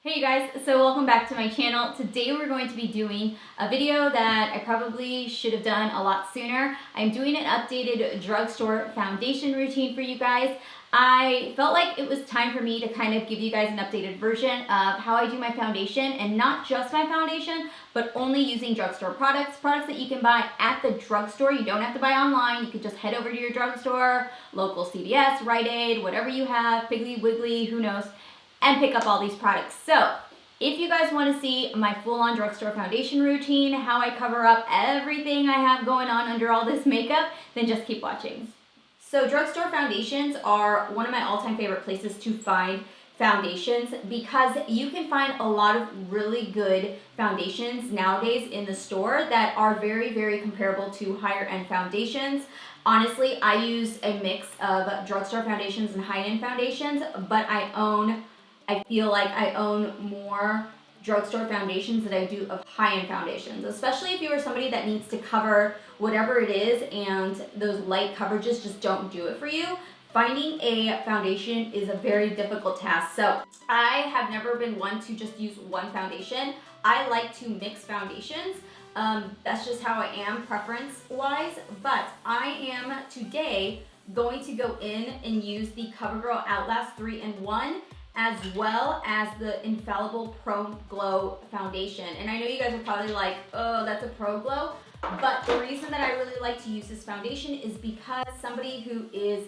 Hey you guys, so welcome back to my channel. Today we're going to be doing a video that I probably should have done a lot sooner. I'm doing an updated drugstore foundation routine for you guys. I felt like it was time for me to kind of give you guys an updated version of how I do my foundation, and not just my foundation, but only using drugstore products that you can buy at the drugstore. You don't have to buy online. You can just head over to your drugstore, local CVS, Rite Aid, whatever you have, Piggly Wiggly, who knows, and pick up all these products. So if you guys want to see my full-on drugstore foundation routine, how I cover up everything I have going on under all this makeup, then just keep watching. So drugstore foundations are one of my all-time favorite places to find foundations because you can find a lot of really good foundations nowadays in the store that are very, very comparable to higher end foundations. Honestly, I use a mix of drugstore foundations and high-end foundations, but I feel like I own more drugstore foundations than I do of high-end foundations, especially if you are somebody that needs to cover whatever it is and those light coverages just don't do it for you. Finding a foundation is a very difficult task. So I have never been one to just use one foundation. I like to mix foundations. That's just how I am preference-wise, but I am today going to go in and use the COVERGIRL Outlast 3-in-1 as well as the Infallible Pro Glow foundation. And I know you guys are probably like, oh, that's a Pro Glow, but the reason that I really like to use this foundation is because somebody who is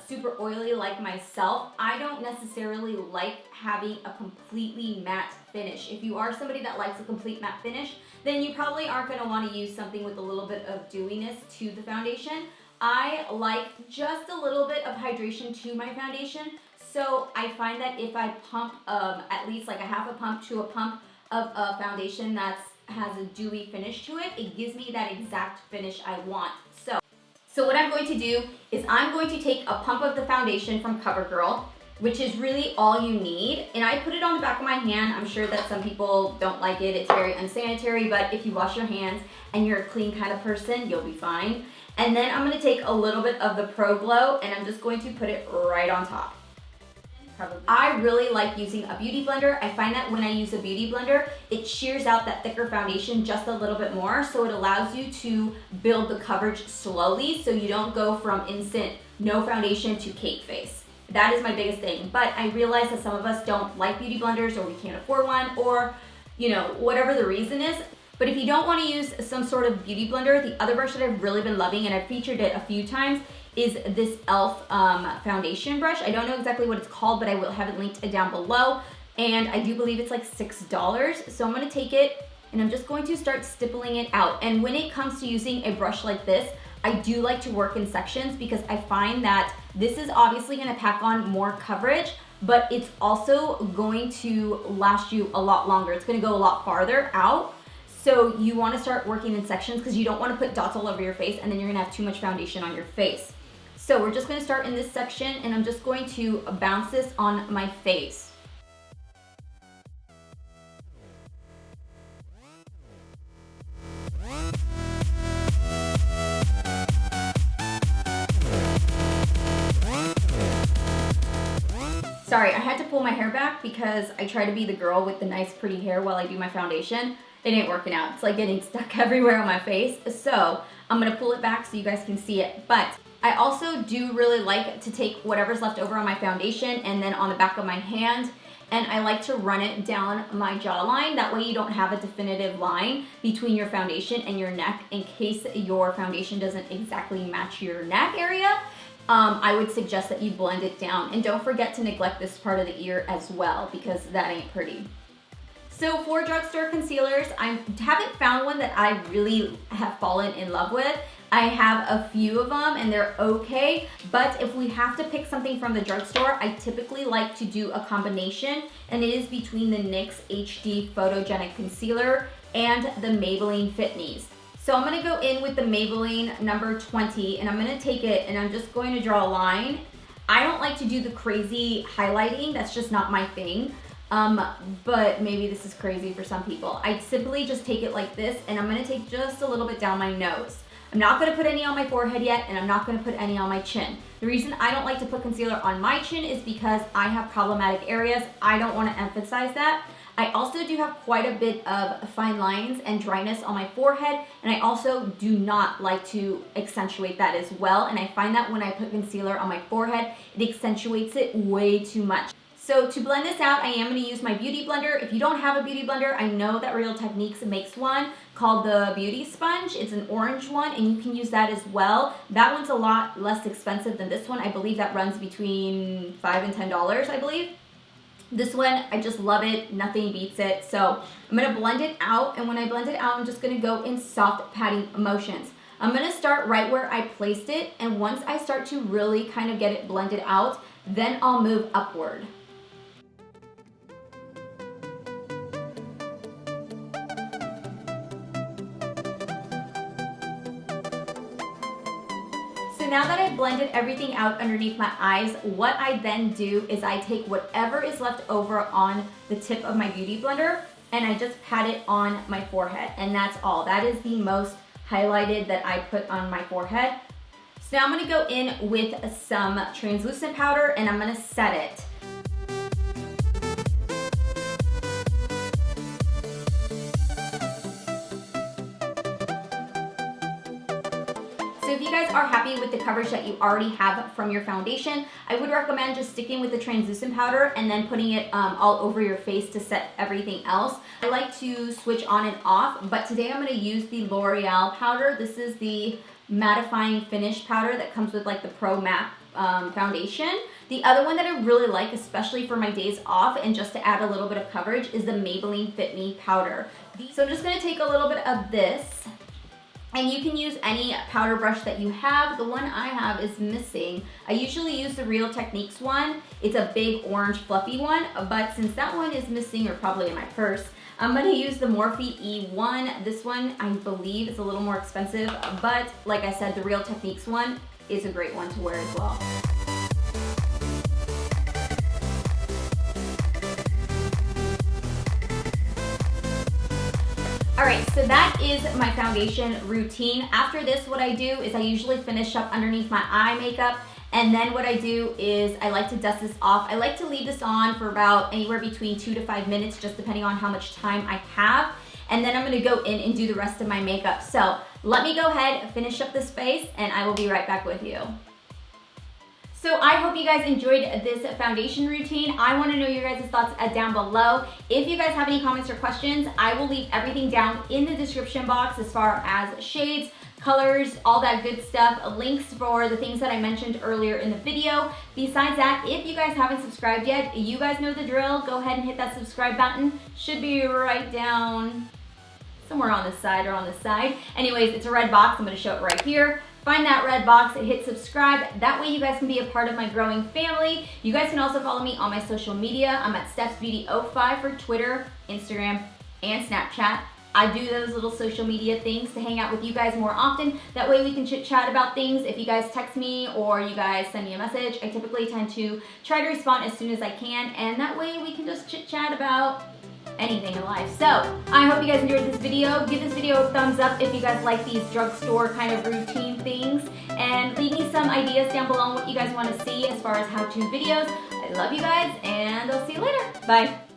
super oily like myself, I don't necessarily like having a completely matte finish. If you are somebody that likes a complete matte finish, then you probably aren't going to want to use something with a little bit of dewiness to the foundation. I like just a little bit of hydration to my foundation, so I find that if I pump at least like a half a pump to a pump of a foundation that has a dewy finish to it, it gives me that exact finish I want. So what I'm going to do is I'm going to take a pump of the foundation from COVERGIRL, which is really all you need, and I put it on the back of my hand. I'm sure that some people don't like it. It's very unsanitary, but if you wash your hands and you're a clean kind of person, you'll be fine. And then I'm going to take a little bit of the Pro Glow and I'm just going to put it right on top. I really like using a beauty blender. I find that when I use a beauty blender, it shears out that thicker foundation just a little bit more, so it allows you to build the coverage slowly so you don't go from instant no foundation to cake face. That is my biggest thing, but I realize that some of us don't like beauty blenders, or we can't afford one, or you know, whatever the reason is. But if you don't want to use some sort of beauty blender, the other brush that I've really been loving, and I've featured it a few times, is this E.L.F. Foundation brush. I don't know exactly what it's called, but I will have it linked down below. And I do believe it's like $6. So I'm going to take it and I'm just going to start stippling it out. And when it comes to using a brush like this, I do like to work in sections because I find that this is obviously going to pack on more coverage, but it's also going to last you a lot longer. It's going to go a lot farther out. So you want to start working in sections because you don't want to put dots all over your face and then you're going to have too much foundation on your face. So we're just going to start in this section and I'm just going to bounce this on my face. Sorry, I had to pull my hair back because I try to be the girl with the nice pretty hair while I do my foundation. It ain't working out. It's like getting stuck everywhere on my face. So I'm gonna pull it back so you guys can see it. But I also do really like to take whatever's left over on my foundation and then on the back of my hand, and I like to run it down my jawline. That way you don't have a definitive line between your foundation and your neck in case your foundation doesn't exactly match your neck area. I would suggest that you blend it down, and don't forget to neglect this part of the ear as well because that ain't pretty. So for drugstore concealers, I haven't found one that I really have fallen in love with. I have a few of them and they're okay, but if we have to pick something from the drugstore, I typically like to do a combination, and it is between the NYX HD Photogenic Concealer and the Maybelline Fit Me's. So I'm gonna go in with the Maybelline number 20 and I'm gonna take it and I'm just going to draw a line. I don't like to do the crazy highlighting, that's just not my thing. But maybe this is crazy for some people. I simply just take it like this and I'm gonna take just a little bit down my nose. I'm not going to put any on my forehead yet, and I'm not going to put any on my chin. The reason I don't like to put concealer on my chin is because I have problematic areas. I don't want to emphasize that. I also do have quite a bit of fine lines and dryness on my forehead, and I also do not like to accentuate that as well, and I find that when I put concealer on my forehead, it accentuates it way too much. So to blend this out, I am going to use my beauty blender. If you don't have a beauty blender, I know that Real Techniques makes one called the Beauty Sponge. It's an orange one, and you can use that as well. That one's a lot less expensive than this one. I believe that runs between $5 and $10, I believe. This one, I just love it. Nothing beats it. So I'm going to blend it out, and when I blend it out, I'm just going to go in soft patting motions. I'm going to start right where I placed it, and once I start to really kind of get it blended out, then I'll move upward. So now that I've blended everything out underneath my eyes, what I then do is I take whatever is left over on the tip of my beauty blender and I just pat it on my forehead, and that's all. That is the most highlighted that I put on my forehead. So now I'm going to go in with some translucent powder and I'm going to set it. So if you guys are happy with the coverage that you already have from your foundation, I would recommend just sticking with the translucent powder and then putting it all over your face to set everything else. I like to switch on and off, but today I'm going to use the L'Oreal powder. This is the mattifying finish powder that comes with like the Pro Matte foundation. The other one that I really like, especially for my days off and just to add a little bit of coverage, is the Maybelline Fit Me powder. So I'm just going to take a little bit of this. And you can use any powder brush that you have. The one I have is missing. I usually use the Real Techniques one. It's a big orange fluffy one, but since that one is missing or probably in my purse, I'm gonna use the Morphe E1. This one, I believe, is a little more expensive, but like I said, the Real Techniques one is a great one to wear as well. Alright, so that is my foundation routine. After this, what I do is I usually finish up underneath my eye makeup, and then what I do is I like to dust this off. I like to leave this on for about anywhere between 2 to 5 minutes, just depending on how much time I have. And then I'm going to go in and do the rest of my makeup. So let me go ahead, finish up this face, and I will be right back with you. So I hope you guys enjoyed this foundation routine. I want to know your guys' thoughts down below. If you guys have any comments or questions, I will leave everything down in the description box as far as shades, colors, all that good stuff, links for the things that I mentioned earlier in the video. Besides that, if you guys haven't subscribed yet, you guys know the drill. Go ahead and hit that subscribe button. Should be right down somewhere on the side or on the side. Anyways, it's a red box. I'm going to show it right here. Find that red box, hit subscribe. That way you guys can be a part of my growing family. You guys can also follow me on my social media. I'm at StepsBeauty05 for Twitter, Instagram, and Snapchat. I do those little social media things to hang out with you guys more often. That way we can chit chat about things. If you guys text me or you guys send me a message, I typically tend to try to respond as soon as I can, and that way we can just chit chat about anything in life. So I hope you guys enjoyed this video. Give this video a thumbs up if you guys like these drugstore kind of routine things, and leave me some ideas down below on what you guys want to see as far as how-to videos. I love you guys, and I'll see you later. Bye.